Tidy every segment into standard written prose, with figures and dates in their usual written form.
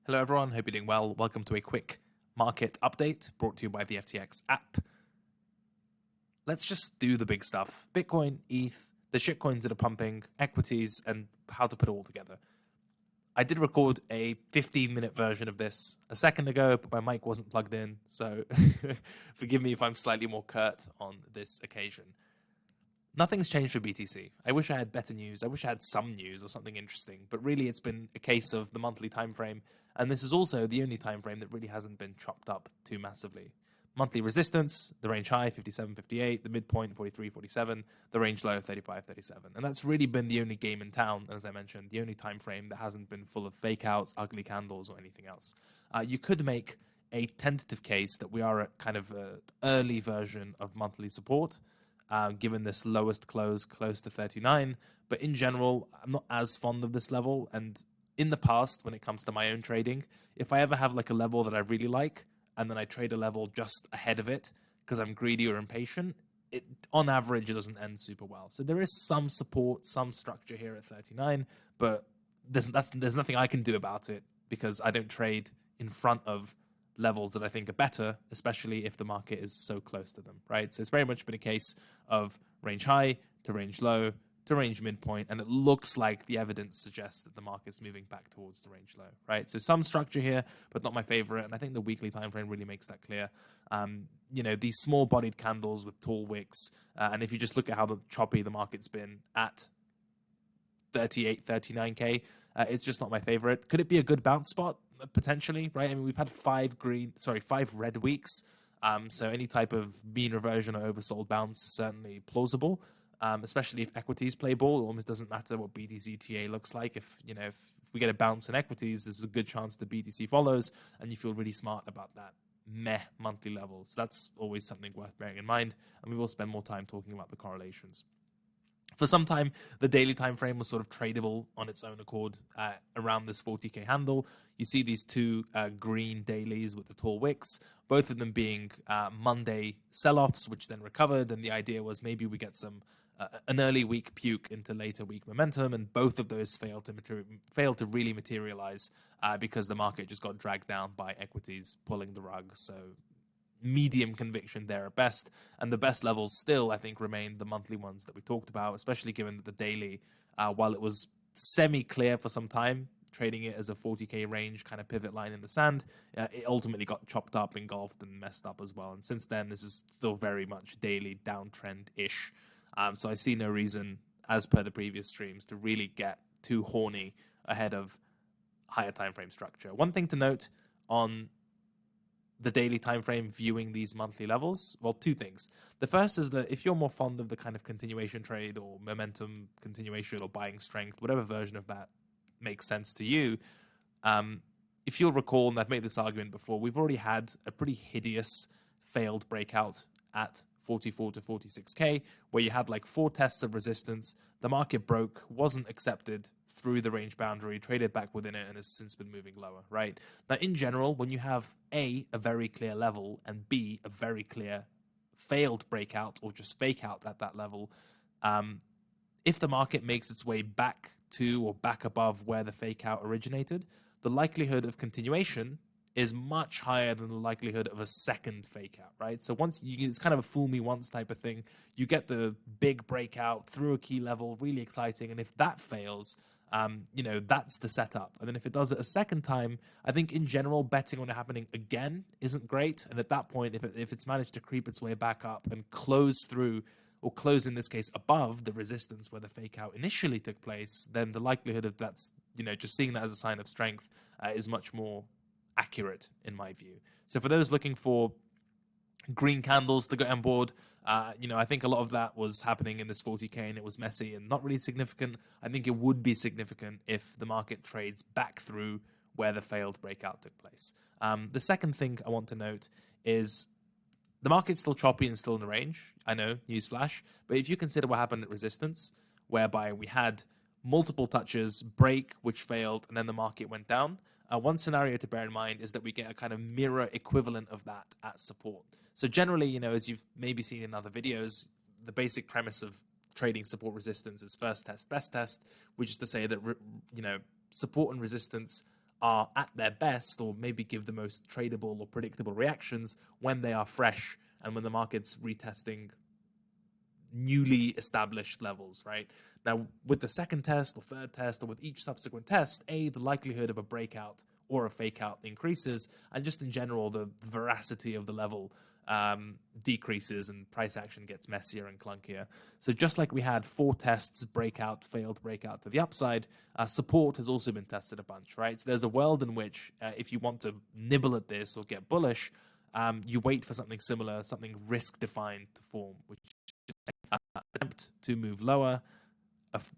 Hello everyone, hope you're doing well. Welcome to a quick market update brought to you by the FTX app. Let's just do the big stuff. Bitcoin, ETH, the shitcoins that are pumping, equities, and how to put it all together. I did record a 15-minute version of this a second ago, but my mic wasn't plugged in, so forgive me if I'm slightly more curt on this occasion. Nothing's changed for BTC. I wish I had better news. I wish I had some news or something interesting, but really it's been a case of the monthly time frame, and this is also the only time frame that really hasn't been chopped up too massively. Monthly resistance, the range high 57.58, the midpoint 43.47, the range low 35.37, and that's really been the only game in town, as I mentioned, the only time frame that hasn't been full of fake outs, ugly candles, or anything else. You could make a tentative case that we are at kind of an early version of monthly support, given this lowest close close to 39. But in general, I'm not as fond of this level. And in the past, when it comes to my own trading, if I ever have like a level that I really like, and then I trade a level just ahead of it because I'm greedy or impatient, it on average, it doesn't end super well. So there is some support, some structure here at 39, but there's nothing I can do about it because I don't trade in front of levels that I think are better, especially if the market is so close to them, right? So it's very much been a case of range high to range low to range midpoint, and it looks like the evidence suggests that the market's moving back towards the range low, right? So some structure here, but not my favorite, and I think the weekly time frame really makes that clear. These small-bodied candles with tall wicks, and if you just look at how choppy the market's been at 38, 39K, it's just not my favorite. Could it be a good bounce spot? Potentially, right? I mean, we've had 5 red weeks. So any type of mean reversion or oversold bounce is certainly plausible, especially if equities play ball. It almost doesn't matter what BTC TA looks like. If we get a bounce in equities, there's a good chance the BTC follows, and you feel really smart about that meh monthly level. So that's always something worth bearing in mind, and we will spend more time talking about the correlations. For some time, the daily time frame was sort of tradable on its own accord around this 40K handle. You see these two green dailies with the tall wicks, both of them being Monday sell-offs, which then recovered. And the idea was maybe we get an early week puke into later week momentum, and both of those failed to really materialize because the market just got dragged down by equities pulling the rug. So medium conviction there at best, and the best levels still, I think, remain the monthly ones that we talked about, especially given that the daily, while it was semi-clear for some time, trading it as a 40K range kind of pivot line in the sand, it ultimately got chopped up, engulfed, and messed up as well. And since then, this is still very much daily downtrend-ish. So I see no reason, as per the previous streams, to really get too horny ahead of higher time frame structure. One thing to note on the daily time frame viewing these monthly levels, well, two things. The first is that if you're more fond of the kind of continuation trade or momentum continuation or buying strength, whatever version of that makes sense to you, if you'll recall, and I've made this argument before, we've already had a pretty hideous failed breakout at 44 to 46K, where you had like 4 tests of resistance, the market broke, wasn't accepted through the range boundary, traded back within it, and has since been moving lower, right? Now, in general, when you have a very clear level, and B, a very clear failed breakout or just fake out at that level, if the market makes its way back to or back above where the fake out originated, the likelihood of continuation is much higher than the likelihood of a second fake out, right? So it's kind of a fool me once type of thing. You get the big breakout through a key level, really exciting, and if that fails, that's the setup. And then if it does it a second time, I think in general, betting on it happening again isn't great. And at that point, if it's managed to creep its way back up and close through, or close in this case above the resistance where the fake out initially took place, then the likelihood of that's, just seeing that as a sign of strength is much more accurate in my view. So for those looking for green candles to get on board, I think a lot of that was happening in this 40K and it was messy and not really significant. I think it would be significant if the market trades back through where the failed breakout took place. The second thing I want to note is the market's still choppy and still in the range. I know, newsflash, but if you consider what happened at resistance, whereby we had multiple touches, break, which failed, and then the market went down, one scenario to bear in mind is that we get a kind of mirror equivalent of that at support. So generally, as you've maybe seen in other videos, the basic premise of trading support resistance is first test, best test, which is to say that, support and resistance are at their best, or maybe give the most tradable or predictable reactions when they are fresh and when the market's retesting newly established levels, right? Now, with the second test or third test, or with each subsequent test, the likelihood of a breakout or a fake out increases, and just in general, the veracity of the level decreases and price action gets messier and clunkier. So just like we had 4 tests, breakout, failed breakout to the upside, support has also been tested a bunch, right? So there's a world in which if you want to nibble at this or get bullish, you wait for something similar, something risk-defined to form, which is attempt to move lower,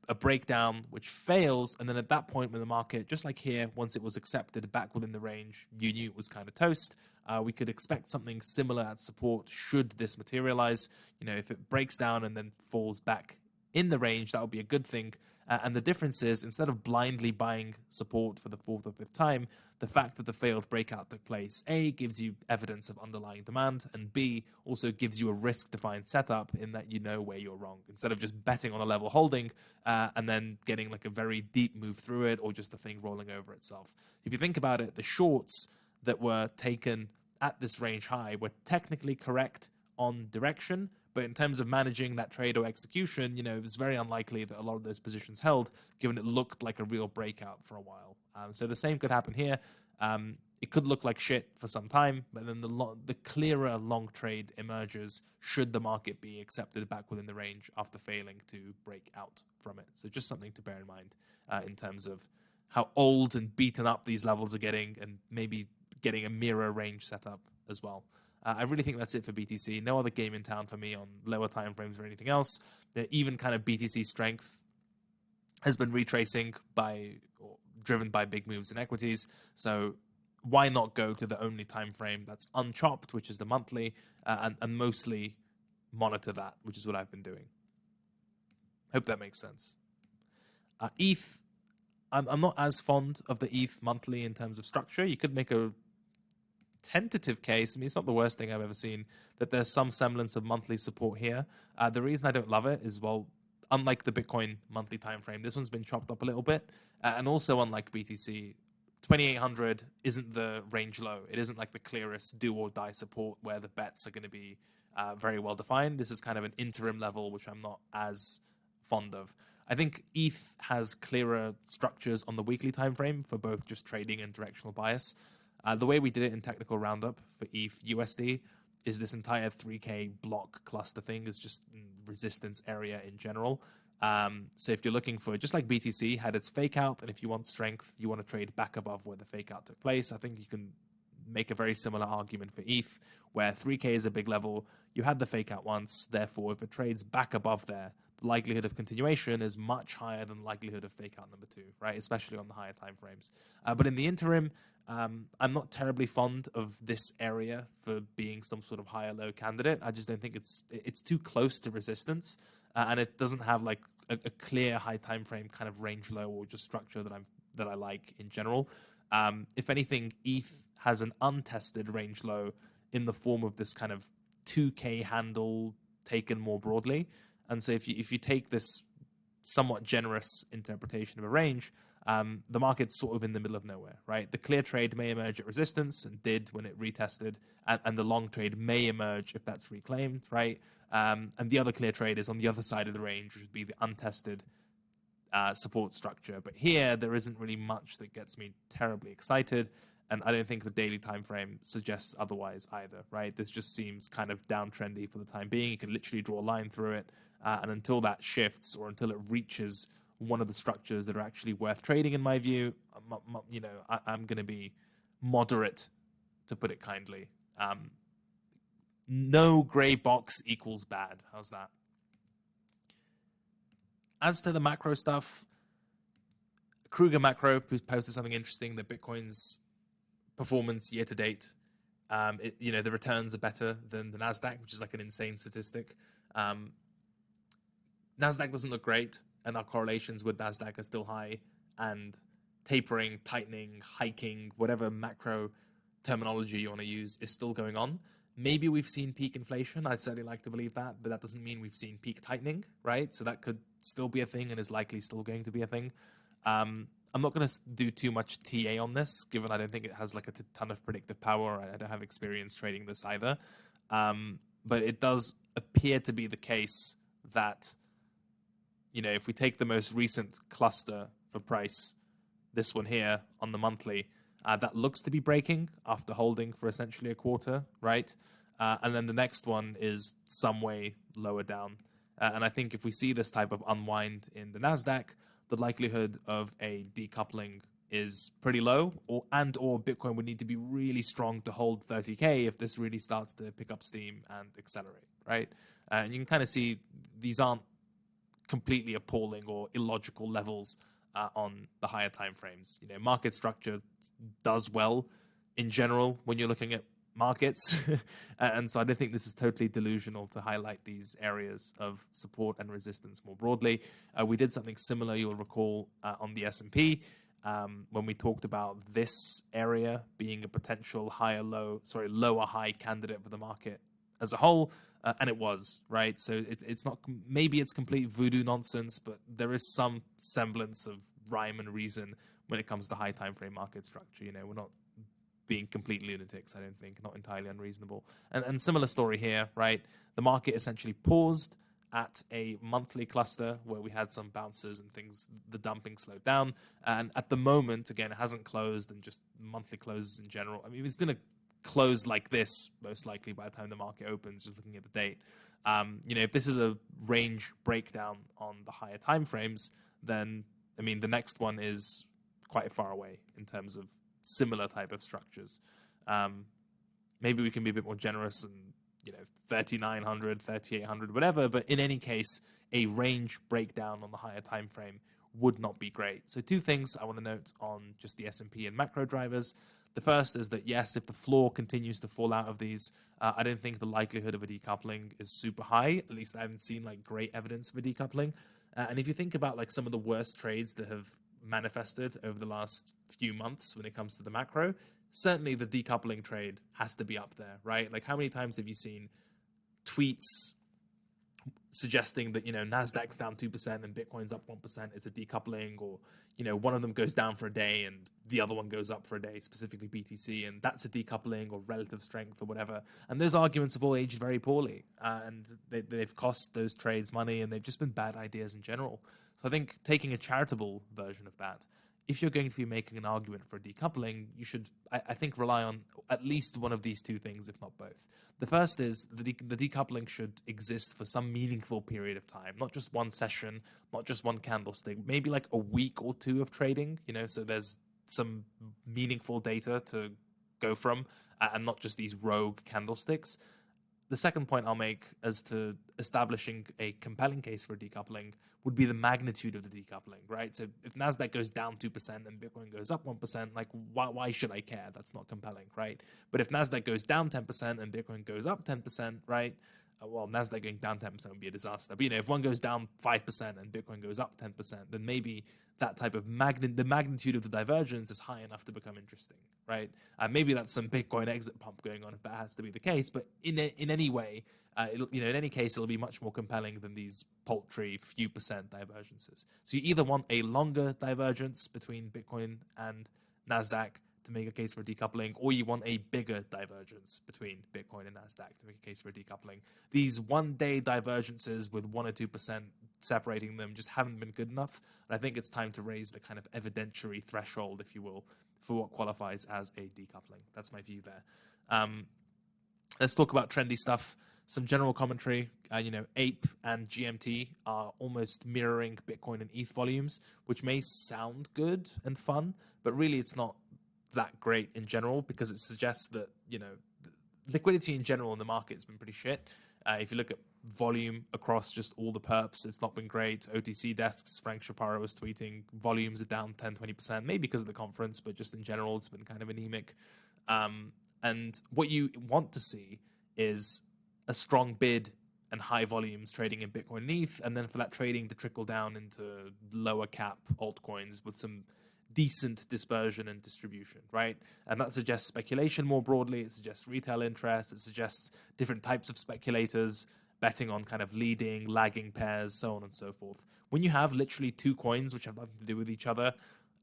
a breakdown which fails, and then at that point when the market, just like here, once it was accepted back within the range, you knew it was kind of toast. We could expect something similar at support should this materialize. If it breaks down and then falls back in the range, that would be a good thing. And the difference is, instead of blindly buying support for the 4th or 5th time, the fact that the failed breakout took place, A, gives you evidence of underlying demand, and B, also gives you a risk-defined setup in that you know where you're wrong. Instead of just betting on a level holding and then getting like a very deep move through it, or just the thing rolling over itself. If you think about it, the shorts that were taken at this range high were technically correct on direction, but in terms of managing that trade or execution, it was very unlikely that a lot of those positions held, given it looked like a real breakout for a while. So the same could happen here. It could look like shit for some time, but then the clearer long trade emerges should the market be accepted back within the range after failing to break out from it. So just something to bear in mind in terms of how old and beaten up these levels are getting, and maybe getting a mirror range setup as well. I really think that's it for BTC. No other game in town for me on lower time frames or anything else. Even kind of BTC strength has been retracing driven by big moves in equities. So why not go to the only time frame that's unchopped, which is the monthly, and mostly monitor that, which is what I've been doing. Hope that makes sense. ETH, I'm not as fond of the ETH monthly in terms of structure. You could make a tentative case. I mean, it's not the worst thing I've ever seen, that there's some semblance of monthly support here. The reason I don't love it is, well, unlike the Bitcoin monthly time frame, this one's been chopped up a little bit, and also unlike BTC, 2800 isn't the range low. It isn't like the clearest do or die support where the bets are going to be very well defined. This is kind of an interim level, which I'm not as fond of. I think ETH has clearer structures on the weekly time frame for both just trading and directional bias. The way we did it in Technical Roundup for ETH USD is this entire 3K block cluster thing is just resistance area in general. So if you're looking for, just like BTC had its fake out, and if you want strength, you want to trade back above where the fake out took place, I think you can make a very similar argument for ETH, where 3K is a big level. You had the fake out once, therefore if it trades back above there, the likelihood of continuation is much higher than the likelihood of fake out number 2, right? Especially on the higher time frames. But in the interim, I'm not terribly fond of this area for being some sort of higher low candidate. I just don't think it's too close to resistance, and it doesn't have like a clear high time frame kind of range low or just structure that I like in general. If anything, ETH has an untested range low in the form of this kind of 2K handle taken more broadly. And so if you take this somewhat generous interpretation of a range, the market's sort of in the middle of nowhere, right? The clear trade may emerge at resistance, and did when it retested, and the long trade may emerge if that's reclaimed, right? And the other clear trade is on the other side of the range, which would be the untested support structure. But here, there isn't really much that gets me terribly excited, and I don't think the daily time frame suggests otherwise either, right? This just seems kind of downtrendy for the time being. You can literally draw a line through it, and until that shifts, or until it reaches one of the structures that are actually worth trading, in my view, I'm going to be moderate, to put it kindly. No gray box equals bad. How's that? As to the macro stuff, Kruger Macro posted something interesting, that Bitcoin's performance year to date, the returns are better than the NASDAQ, which is like an insane statistic. NASDAQ doesn't look great, and our correlations with NASDAQ are still high, and tapering, tightening, hiking, whatever macro terminology you want to use is still going on. Maybe we've seen peak inflation. I'd certainly like to believe that, but that doesn't mean we've seen peak tightening, right? So that could still be a thing, and is likely still going to be a thing. I'm not going to do too much TA on this, given I don't think it has like a ton of predictive power. I don't have experience trading this either. But it does appear to be the case that, if we take the most recent cluster for price, this one here on the monthly, that looks to be breaking after holding for essentially a quarter, right? And then the next one is some way lower down. And I think if we see this type of unwind in the NASDAQ, the likelihood of a decoupling is pretty low, or Bitcoin would need to be really strong to hold 30K if this really starts to pick up steam and accelerate, right? And you can kind of see these aren't completely appalling or illogical levels on the higher time frames. Market structure does well in general when you're looking at markets. And so I don't think this is totally delusional to highlight these areas of support and resistance more broadly. We did something similar, you'll recall, on the S&P when we talked about this area being a potential lower high candidate for the market as a whole. And it was, right? So it's not, maybe it's complete voodoo nonsense, but there is some semblance of rhyme and reason when it comes to high time frame market structure. We're not being complete lunatics, I don't think, not entirely unreasonable. And similar story here, right? The market essentially paused at a monthly cluster where we had some bounces and things, the dumping slowed down. And at the moment, again, it hasn't closed, and just monthly closes in general. I mean, it's going to close like this, most likely, by the time the market opens, just looking at the date. If this is a range breakdown on the higher time frames, then, I mean, the next one is quite far away in terms of similar type of structures. Maybe we can be a bit more generous and 3,900, 3,800, whatever, but in any case, a range breakdown on the higher time frame would not be great. So two things I want to note on just the S&P and macro drivers. The first is that, yes, if the floor continues to fall out of these, I don't think the likelihood of a decoupling is super high. At least I haven't seen like great evidence of a decoupling. And if you think about like some of the worst trades that have manifested over the last few months when it comes to the macro, certainly the decoupling trade has to be up there, right? Like, how many times have you seen tweets suggesting that, NASDAQ's down 2% and Bitcoin's up 1%, it's a decoupling, or, one of them goes down for a day and the other one goes up for a day, specifically BTC, and that's a decoupling or relative strength or whatever. And those arguments have all aged very poorly, and they've cost those trades money, and they've just been bad ideas in general. So I think taking a charitable version of that, if you're going to be making an argument for decoupling, you should, I think, rely on at least one of these two things, if not both. The first is the decoupling should exist for some meaningful period of time, not just one session, not just one candlestick, maybe like a week or two of trading, so there's some meaningful data to go from, and not just these rogue candlesticks. The second point I'll make as to establishing a compelling case for decoupling would be the magnitude of the decoupling, right? So if NASDAQ goes down 2% and Bitcoin goes up 1%, like, why should I care? That's not compelling, right? But if NASDAQ goes down 10% and Bitcoin goes up 10%, right? NASDAQ going down 10% would be a disaster. But, if one goes down 5% and Bitcoin goes up 10%, then maybe that type of the magnitude of the divergence is high enough to become interesting, right? Maybe that's some Bitcoin exit pump going on if that has to be the case. But in any way, in any case, it'll be much more compelling than these paltry few percent divergences. So you either want a longer divergence between Bitcoin and NASDAQ to make a case for decoupling, or you want a bigger divergence between Bitcoin and NASDAQ to make a case for decoupling. These one-day divergences with 1 or 2% separating them just haven't been good enough. And I think it's time to raise the kind of evidentiary threshold, if you will, for what qualifies as a decoupling. That's my view there. Let's talk about trendy stuff. Some general commentary. APE and GMT are almost mirroring Bitcoin and ETH volumes, which may sound good and fun, but really it's not that great in general, because it suggests that liquidity in general in the market has been pretty shit. If you look at volume across just all the perps, it's not been great. OTC desks, Frank Shapiro was tweeting, volumes are down 10-20%, maybe because of the conference, but just in general it's been kind of anemic. And what you want to see is a strong bid and high volumes trading in Bitcoin and ETH, and then for that trading to trickle down into lower cap altcoins with some decent dispersion and distribution, right? And that suggests speculation more broadly. It suggests retail interest. It suggests different types of speculators betting on kind of leading, lagging pairs, so on and so forth. When you have literally two coins which have nothing to do with each other,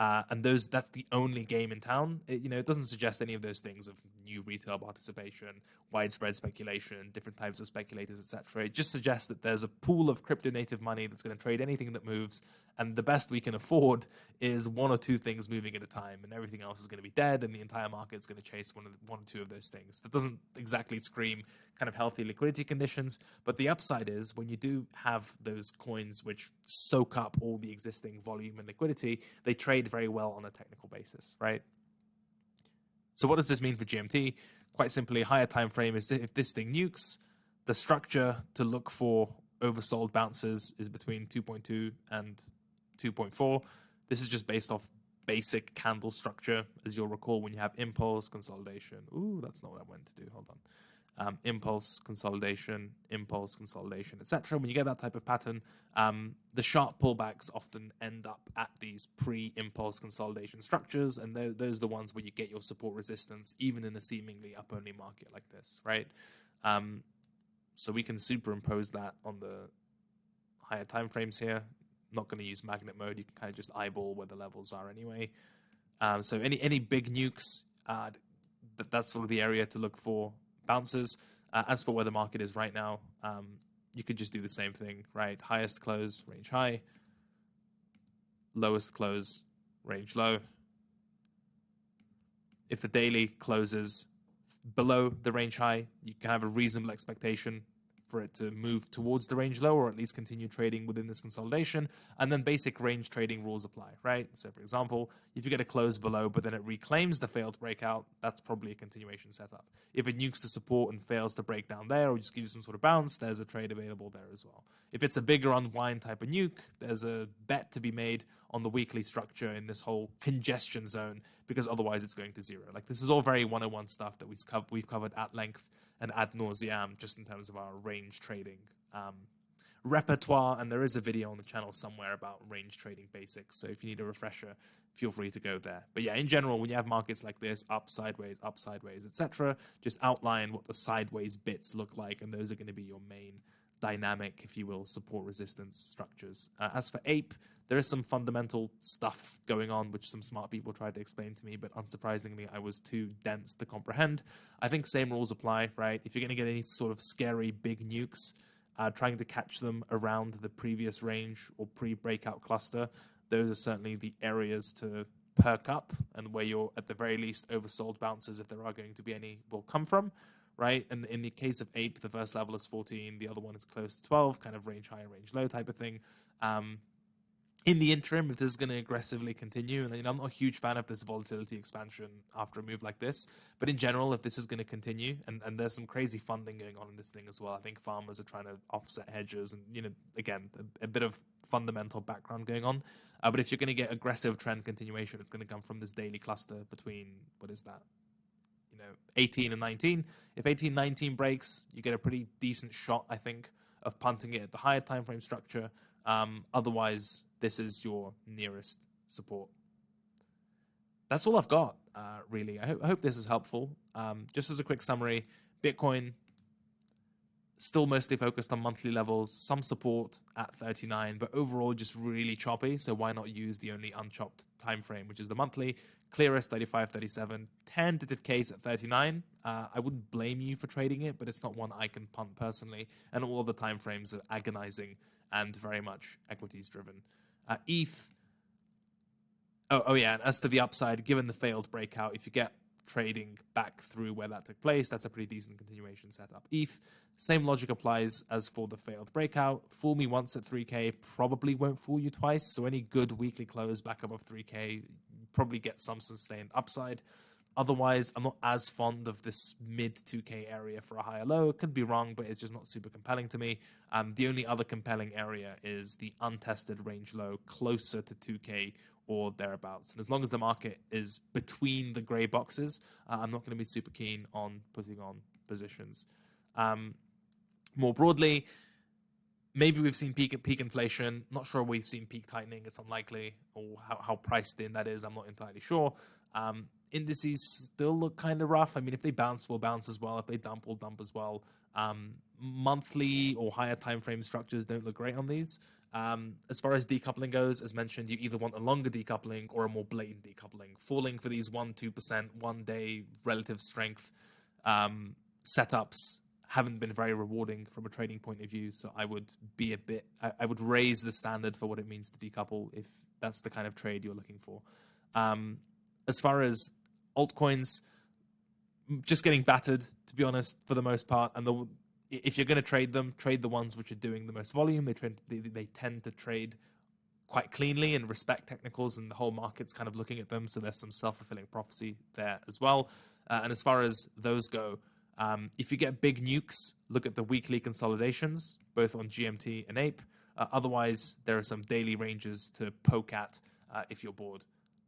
And that's the only game in town. It doesn't suggest any of those things of new retail participation, widespread speculation, different types of speculators, etc. It just suggests that there's a pool of crypto native money that's going to trade anything that moves, and the best we can afford is one or two things moving at a time, and everything else is going to be dead, and the entire market is going to chase one or two of those things. That doesn't exactly scream kind of healthy liquidity conditions, but the upside is when you do have those coins which soak up all the existing volume and liquidity, they trade very well on a technical basis, right? So what does this mean for GMT? Quite simply, higher time frame is if this thing nukes, the structure to look for oversold bounces is between 2.2 and 2.4. This is just based off basic candle structure, as you'll recall when you have impulse, consolidation. Ooh, that's not what I went to do. Hold on. Impulse, consolidation, etc. When you get that type of pattern, the sharp pullbacks often end up at these pre-impulse consolidation structures, and those are the ones where you get your support resistance, even in a seemingly up-only market like this, right? So we can superimpose that on the higher time frames here. Not going to use magnet mode. You can kind of just eyeball where the levels are anyway. So any big nukes, that's sort of the area to look for bounces. As for where the market is right now, you could just do the same thing, right? Highest close, range high. Lowest close, range low. If the daily closes below the range high, you can have a reasonable expectation for it to move towards the range low, or at least continue trading within this consolidation. And then basic range trading rules apply, right? So for example, if you get a close below, but then it reclaims the failed breakout, that's probably a continuation setup. If it nukes the support and fails to break down there, or just gives some sort of bounce, there's a trade available there as well. If it's a bigger unwind type of nuke, there's a bet to be made on the weekly structure in this whole congestion zone, because otherwise it's going to zero. Like, this is all very 101 stuff that we've covered at length and ad nauseam, just in terms of our range trading repertoire. And there is a video on the channel somewhere about range trading basics, so if you need a refresher, feel free to go there. But yeah, in general, when you have markets like this, up, sideways, etc., just outline what the sideways bits look like, and those are going to be your main dynamic, if you will, support resistance structures. As for APE, there is some fundamental stuff going on, which some smart people tried to explain to me, but unsurprisingly, I was too dense to comprehend. I think same rules apply, right? If you're going to get any sort of scary big nukes, trying to catch them around the previous range or pre-breakout cluster, those are certainly the areas to perk up, and where you're, at the very least, oversold bounces, if there are going to be any, will come from, right? And in the case of APE, the first level is 14, the other one is close to 12, kind of range high, range low type of thing. In the interim, if this is going to aggressively continue, and I'm not a huge fan of this volatility expansion after a move like this, but in general, if this is going to continue, and there's some crazy funding going on in this thing as well. I think farmers are trying to offset hedges, and again, a bit of fundamental background going on. But if you're going to get aggressive trend continuation, it's going to come from this daily cluster between, what is that, 18 and 19. If 18, 19 breaks, you get a pretty decent shot, I think, of punting it at the higher time frame structure. Otherwise, this is your nearest support. That's all I've got, really. I hope this is helpful. Just as a quick summary, Bitcoin still mostly focused on monthly levels, some support at 39, but overall just really choppy. So why not use the only unchopped time frame, which is the monthly? Clearest 35, 37, tentative case at 39. I wouldn't blame you for trading it, but it's not one I can punt personally. And all the time frames are agonizing and very much equities driven. ETH. Oh yeah, and as to the upside, given the failed breakout, if you get trading back through where that took place, that's a pretty decent continuation setup. ETH, same logic applies as for the failed breakout. Fool me once at 3K, probably won't fool you twice. So any good weekly close back above 3K, probably get some sustained upside. Otherwise, I'm not as fond of this mid 2K area for a higher low. Could be wrong, but it's just not super compelling to me. The only other compelling area is the untested range low closer to 2K or thereabouts. And as long as the market is between the gray boxes, I'm not going to be super keen on putting on positions. More broadly, maybe we've seen peak inflation. Not sure we've seen peak tightening. It's unlikely, or how priced in that is, I'm not entirely sure. Indices still look kind of rough. I mean, if they bounce, we'll bounce as well. If they dump, we'll dump as well. Monthly or higher time frame structures don't look great on these. As far as decoupling goes, as mentioned, you either want a longer decoupling or a more blatant decoupling. Falling for these 1-2% 1 day relative strength setups haven't been very rewarding from a trading point of view. So I would be I would raise the standard for what it means to decouple if that's the kind of trade you're looking for. As far as altcoins, just getting battered, to be honest, for the most part. And if you're going to trade them, trade the ones which are doing the most volume. They tend to trade quite cleanly and respect technicals, and the whole market's kind of looking at them. So there's some self-fulfilling prophecy there as well. And as far as those go, if you get big nukes, look at the weekly consolidations, both on GMT and APE. Otherwise, there are some daily ranges to poke at if you're bored.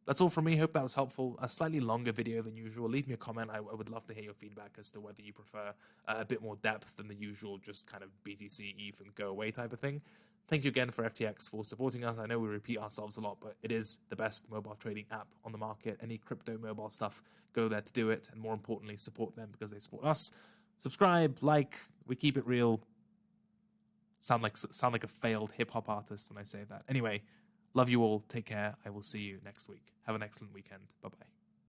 That's all from me. Hope that was helpful. A slightly longer video than usual. Leave me a comment. I would love to hear your feedback as to whether you prefer a bit more depth than the usual just kind of BTC, ETH, and go away type of thing. Thank you again for FTX for supporting us. I know we repeat ourselves a lot, but it is the best mobile trading app on the market. Any crypto mobile stuff, go there to do it. And more importantly, support them because they support us. Subscribe, like, we keep it real. Sound like a failed hip-hop artist when I say that. Anyway, love you all. Take care. I will see you next week. Have an excellent weekend. Bye-bye.